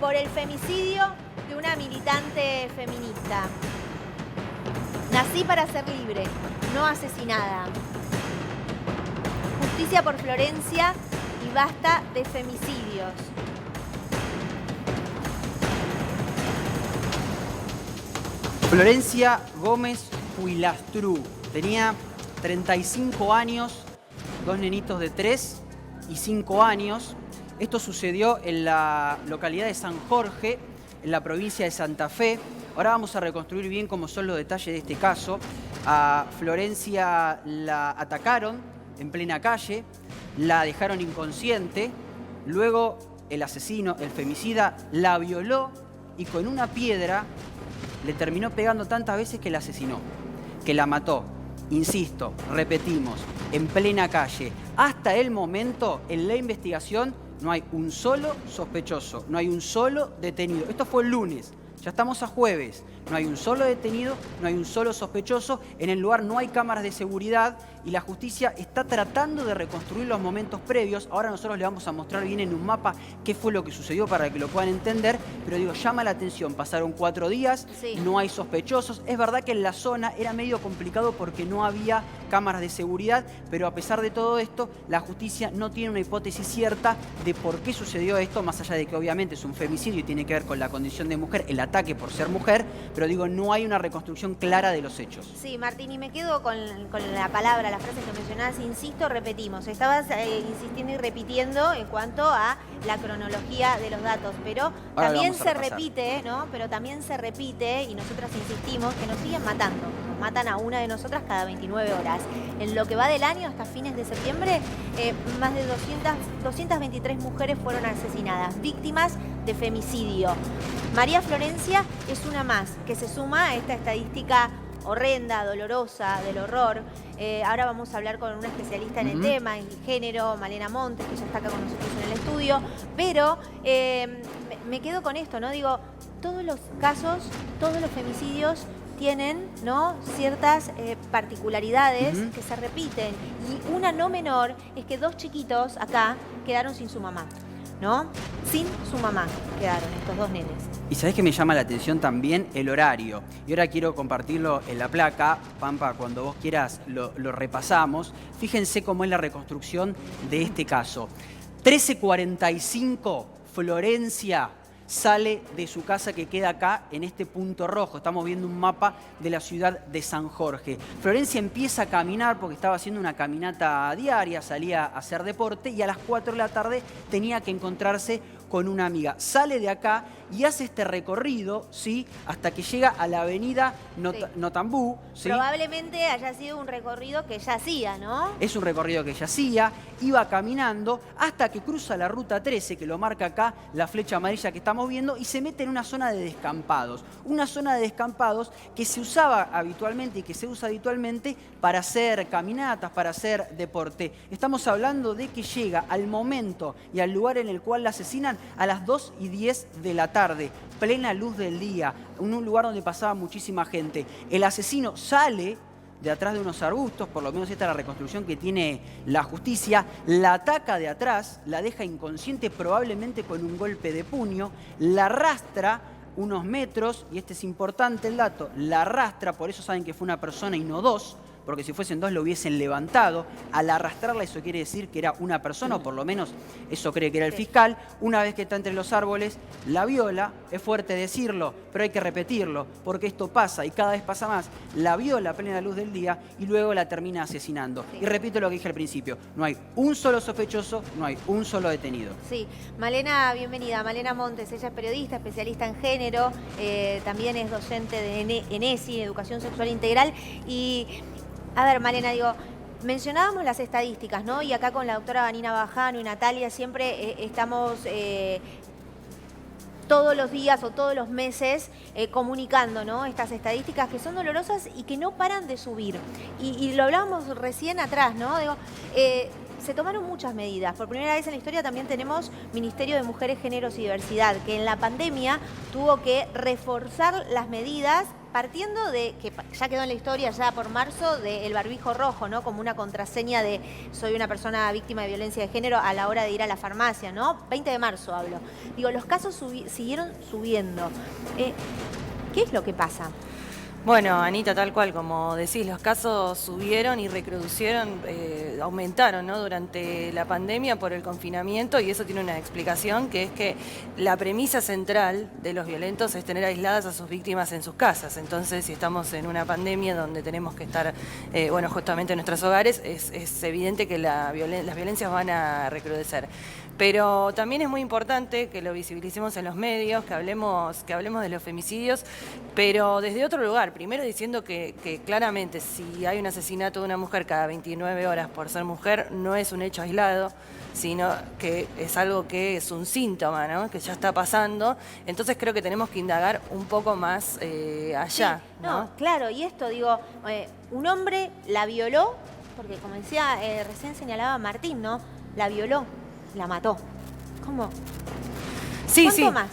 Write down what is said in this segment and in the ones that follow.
por el femicidio de una militante feminista. Nací para ser libre, no asesinada. Justicia por Florencia y basta de femicidios. Florencia Gómez Huilastru tenía 35 años, dos nenitos de 3 y 5 años. Esto sucedió en la localidad de San Jorge, en la provincia de Santa Fe. Ahora vamos a reconstruir bien cómo son los detalles de este caso. A Florencia la atacaron en plena calle, la dejaron inconsciente, luego el asesino, el femicida, la violó y con una piedra le terminó pegando tantas veces que la asesinó, que la mató. Insisto, repetimos, en plena calle. Hasta el momento, en la investigación, no hay un solo sospechoso, no hay un solo detenido. Esto fue el lunes, ya estamos a jueves. No hay un solo detenido, no hay un solo sospechoso. En el lugar no hay cámaras de seguridad y la justicia está tratando de reconstruir los momentos previos. Ahora nosotros le vamos a mostrar bien en un mapa qué fue lo que sucedió para que lo puedan entender. Pero digo, llama la atención, pasaron 4 días, sí, no hay sospechosos. Es verdad que en la zona era medio complicado porque no había cámaras de seguridad, pero a pesar de todo esto, la justicia no tiene una hipótesis cierta de por qué sucedió esto, más allá de que obviamente es un femicidio y tiene que ver con la condición de mujer, el ataque por ser mujer, pero digo, no hay una reconstrucción clara de los hechos. Sí, Martín, y me quedo con la palabra, las frases que mencionabas, insisto, repetimos. Estabas insistiendo y repitiendo en cuanto a la cronología de los datos, pero ahora también se repite, ¿no? Pero también se repite, y nosotras insistimos, que nos siguen matando. Nos matan a una de nosotras cada 29 horas. En lo que va del año, hasta fines de septiembre, más de 223 mujeres fueron asesinadas, víctimas de femicidio. María Florencia es una más que se suma a esta estadística horrenda, dolorosa, del horror. Ahora vamos a hablar con una especialista en el tema, en género, Malena Montes, que ya está acá con nosotros en el estudio. Pero me quedo con esto, ¿no? Digo, todos los casos, todos los femicidios tienen, ¿no?, ciertas particularidades que se repiten. Y una no menor es que 2 chiquitos acá quedaron sin su mamá, ¿no? Sin su mamá quedaron estos 2 nenes. Y sabés que me llama la atención también el horario. Y ahora quiero compartirlo en la placa. Pampa, cuando vos quieras lo repasamos. Fíjense cómo es la reconstrucción de este caso. 13:45, Florencia sale de su casa que queda acá en este punto rojo. Estamos viendo un mapa de la ciudad de San Jorge. Florencia empieza a caminar porque estaba haciendo una caminata diaria, salía a hacer deporte y a las 4 de la tarde tenía que encontrarse con una amiga. Sale de acá y hace este recorrido, ¿sí?, hasta que llega a la avenida Notambú, ¿sí? Probablemente haya sido un recorrido que ya hacía, ¿no? Es un recorrido que ella hacía, iba caminando hasta que cruza la ruta 13, que lo marca acá la flecha amarilla que estamos viendo, y se mete en una zona de descampados. Una zona de descampados que se usaba habitualmente y que se usa habitualmente para hacer caminatas, para hacer deporte. Estamos hablando de que llega al momento y al lugar en el cual la asesinan a las 2:10 de la tarde, plena luz del día, en un lugar donde pasaba muchísima gente. El asesino sale de atrás de unos arbustos, por lo menos esta es la reconstrucción que tiene la justicia, la ataca de atrás, la deja inconsciente probablemente con un golpe de puño, la arrastra unos metros, y este es importante el dato, la arrastra, por eso saben que fue una persona y no 2, porque si fuesen 2 lo hubiesen levantado. Al arrastrarla eso quiere decir que era una persona, o por lo menos eso cree que era el fiscal. Una vez que está entre los árboles, la viola, es fuerte decirlo, pero hay que repetirlo, porque esto pasa y cada vez pasa más. La viola a plena luz del día y luego la termina asesinando. Sí. Y repito lo que dije al principio, no hay un solo sospechoso, no hay un solo detenido. Sí, Malena, bienvenida. Malena Montes, ella es periodista, especialista en género, también es docente de ENESI, Educación Sexual Integral. Y a ver, Malena, digo, mencionábamos las estadísticas, ¿no? Y acá con la doctora Vanina Bajano y Natalia siempre estamos todos los días o todos los meses comunicando, ¿no?, estas estadísticas que son dolorosas y que no paran de subir. Y lo hablábamos recién atrás, ¿no? Digo, se tomaron muchas medidas. Por primera vez en la historia también tenemos Ministerio de Mujeres, Géneros y Diversidad, que en la pandemia tuvo que reforzar las medidas partiendo de que ya quedó en la historia, ya por marzo, del barbijo rojo, ¿no? Como una contraseña de soy una persona víctima de violencia de género a la hora de ir a la farmacia, ¿no? 20 de marzo hablo. Digo, los casos siguieron subiendo. ¿Qué es lo que pasa? Bueno, Anita, tal cual, como decís, los casos subieron y reproducieron, aumentaron, ¿no? Durante la pandemia por el confinamiento, y eso tiene una explicación, que es que la premisa central de los violentos es tener aisladas a sus víctimas en sus casas. Entonces, si estamos en una pandemia donde tenemos que estar, bueno, justamente en nuestros hogares, es evidente que las violencias van a recrudecer. Pero también es muy importante que lo visibilicemos en los medios, que hablemos de los femicidios, pero desde otro lugar. Primero diciendo que claramente si hay un asesinato de una mujer cada 29 horas por ser mujer, no es un hecho aislado, sino que es algo que es un síntoma, ¿no? Que ya está pasando. Entonces creo que tenemos que indagar un poco más allá. Sí, no, claro, y esto digo, un hombre la violó, porque como decía, recién señalaba Martín, ¿no? La violó, la mató. ¿Cómo? Sí, ¿Cuánto sí. más?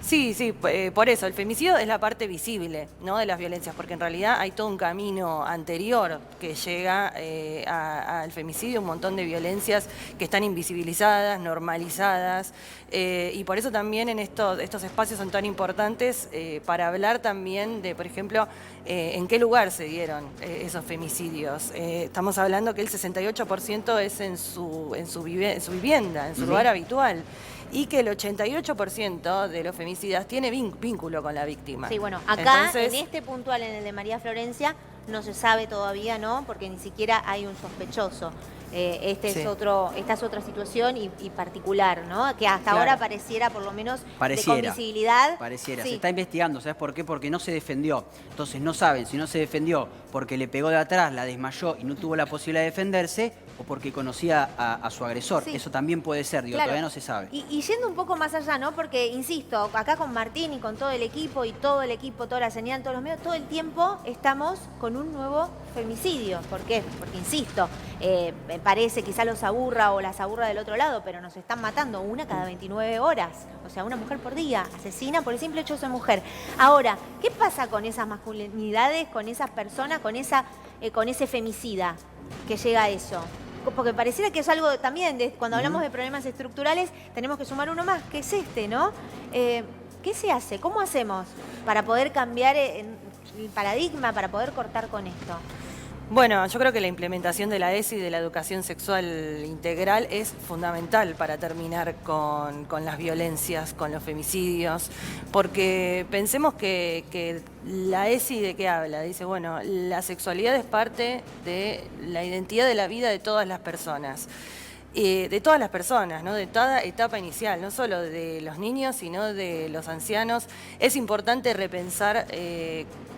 Sí, por eso, el femicidio es la parte visible, ¿no? De las violencias, porque en realidad hay todo un camino anterior que llega al femicidio, un montón de violencias que están invisibilizadas, normalizadas, y por eso también en estos espacios son tan importantes para hablar también de, por ejemplo, en qué lugar se dieron esos femicidios. Estamos hablando que el 68% es en su vivienda, en su lugar habitual. Y que el 88% de los femicidas tiene vínculo con la víctima. Sí, bueno, acá Entonces, en este puntual, en el de María Florencia, no se sabe todavía, ¿no? Porque ni siquiera hay un sospechoso. Esta es otra situación y particular, ¿no? Que hasta ahora pareciera, por lo menos, de con visibilidad. Pareciera. Sí. Se está investigando, ¿sabes por qué? Porque no se defendió. Entonces no saben si no se defendió porque le pegó de atrás, la desmayó y no tuvo la posibilidad de defenderse, o porque conocía a su agresor. Sí. Eso también puede ser, digo, Claro. todavía no se sabe. Y yendo un poco más allá, ¿no? Porque, insisto, acá con Martín y con todo el equipo, toda la señal, todos los medios, todo el tiempo estamos con un nuevo femicidio. ¿Por qué? Porque, insisto, me parece, quizá los aburra o las aburra del otro lado, pero nos están matando una cada 29 horas. O sea, una mujer por día, asesina por el simple hecho de ser mujer. Ahora, ¿qué pasa con esas masculinidades, con esas personas, con ese femicida que llega a eso? Porque pareciera que es algo también, cuando hablamos de problemas estructurales, tenemos que sumar uno más, que es este, ¿no? ¿Qué se hace? ¿Cómo hacemos para poder cambiar el paradigma, para poder cortar con esto? bueno, yo creo que la implementación de la ESI, de la educación sexual integral, es fundamental para terminar con las violencias, con los femicidios, porque pensemos que la ESI ¿de qué habla? Dice, bueno, la sexualidad es parte de la identidad de la vida de todas las personas. De todas las personas, ¿no? De toda etapa inicial, no solo de los niños, sino de los ancianos. Es importante repensar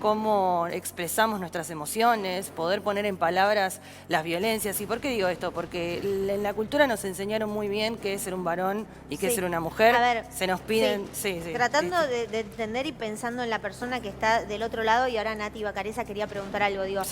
cómo expresamos nuestras emociones, poder poner en palabras las violencias. ¿Y por qué digo esto? Porque en la cultura nos enseñaron muy bien qué es ser un varón y qué es ser una mujer. A ver, se nos piden... Tratando de entender y pensando en la persona que está del otro lado, y ahora Nati Bacareza quería preguntar algo. Digo,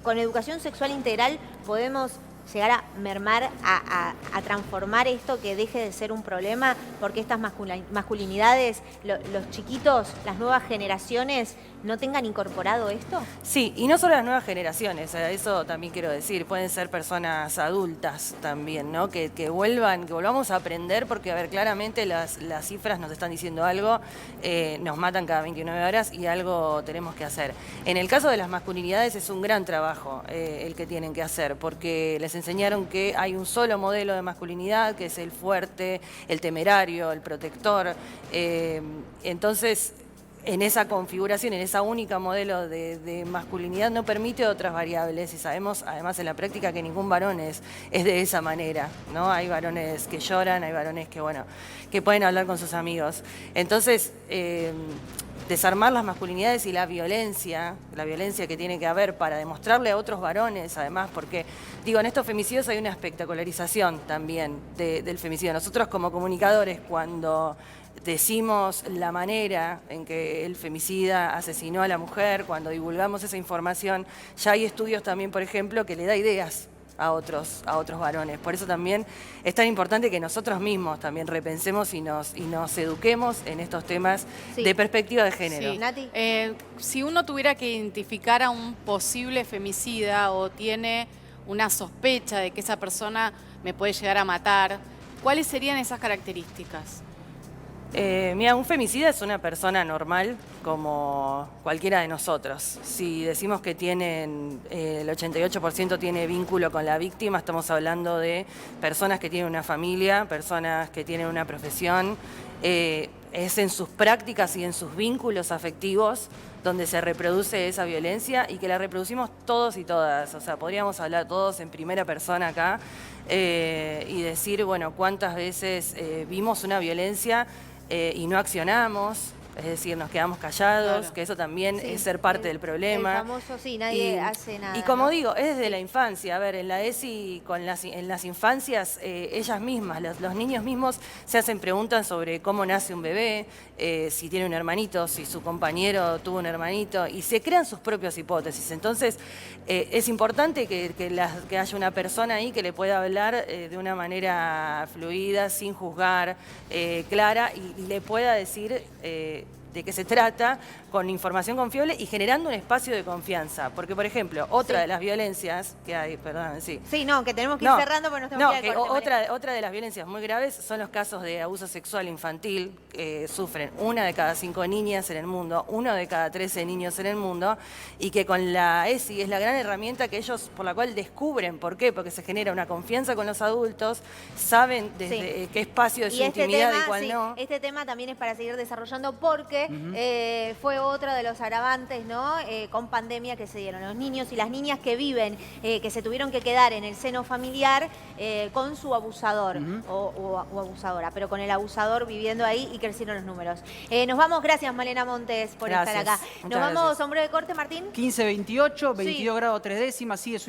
con educación sexual integral podemos llegar a mermar, a transformar esto, que deje de ser un problema, porque estas masculinidades, los chiquitos, las nuevas generaciones, no tengan incorporado esto? Sí, y no solo las nuevas generaciones, eso también quiero decir, pueden ser personas adultas también, ¿no? Que volvamos a aprender, porque, a ver, claramente las cifras nos están diciendo algo, nos matan cada 29 horas y algo tenemos que hacer. En el caso de las masculinidades es un gran trabajo el que tienen que hacer, porque les enseñaron que hay un solo modelo de masculinidad, que es el fuerte, el temerario, el protector. Entonces, en esa configuración, en esa única modelo de masculinidad, no permite otras variables, y sabemos además en la práctica que ningún varón es de esa manera, ¿no? Hay varones que lloran, hay varones que pueden hablar con sus amigos. Entonces, desarmar las masculinidades y la violencia que tiene que haber para demostrarle a otros varones, además, porque, digo, en estos femicidios hay una espectacularización también del femicidio. Nosotros como comunicadores, cuando decimos la manera en que el femicida asesinó a la mujer, cuando divulgamos esa información, ya hay estudios también, por ejemplo, que le da ideas a otros varones. Por eso también es tan importante que nosotros mismos también repensemos y nos eduquemos en estos temas de perspectiva de género. Sí. Nati. Si uno tuviera que identificar a un posible femicida o tiene una sospecha de que esa persona me puede llegar a matar, ¿cuáles serían esas características? Mira, un femicida es una persona normal como cualquiera de nosotros. Si decimos que el 88% tiene vínculo con la víctima, estamos hablando de personas que tienen una familia, personas que tienen una profesión. Es en sus prácticas y en sus vínculos afectivos donde se reproduce esa violencia y que la reproducimos todos y todas. O sea, podríamos hablar todos en primera persona acá y decir, bueno, cuántas veces vimos una violencia y no accionamos, es decir, nos quedamos callados, Claro. que eso también es ser parte del problema. El famoso, nadie hace nada. Y como ¿no? digo, es desde la infancia. A ver, en la ESI, en las infancias, ellas mismas, los niños mismos se hacen preguntas sobre cómo nace un bebé, si tiene un hermanito, si su compañero tuvo un hermanito, y se crean sus propias hipótesis. Entonces, es importante que haya una persona ahí que le pueda hablar de una manera fluida, sin juzgar, clara, y le pueda decir de qué se trata, con información confiable y generando un espacio de confianza. Porque, por ejemplo, otra de las violencias que hay, perdón, sí. Sí, no, que tenemos que ir cerrando porque nos tenemos que ir al corte. Otra de las violencias muy graves son los casos de abuso sexual infantil que sufren 1 de cada 5 niñas en el mundo, 1 de cada 13 niños en el mundo, y que con la ESI es la gran herramienta que ellos, por la cual descubren. ¿Por qué? Porque se genera una confianza con los adultos, saben desde qué espacio es su intimidad y cuál no. Este tema también es para seguir desarrollando porque fue otro de los agravantes, ¿no? Con pandemia que se dieron. Los niños y las niñas que viven, que se tuvieron que quedar en el seno familiar con su abusador o abusadora, pero con el abusador viviendo ahí y crecieron los números. Nos vamos, gracias Malena Montes por estar acá. Nos vamos a un breve corte, Martín. 15-28, 22 grados 3 décimas, sigue subiendo.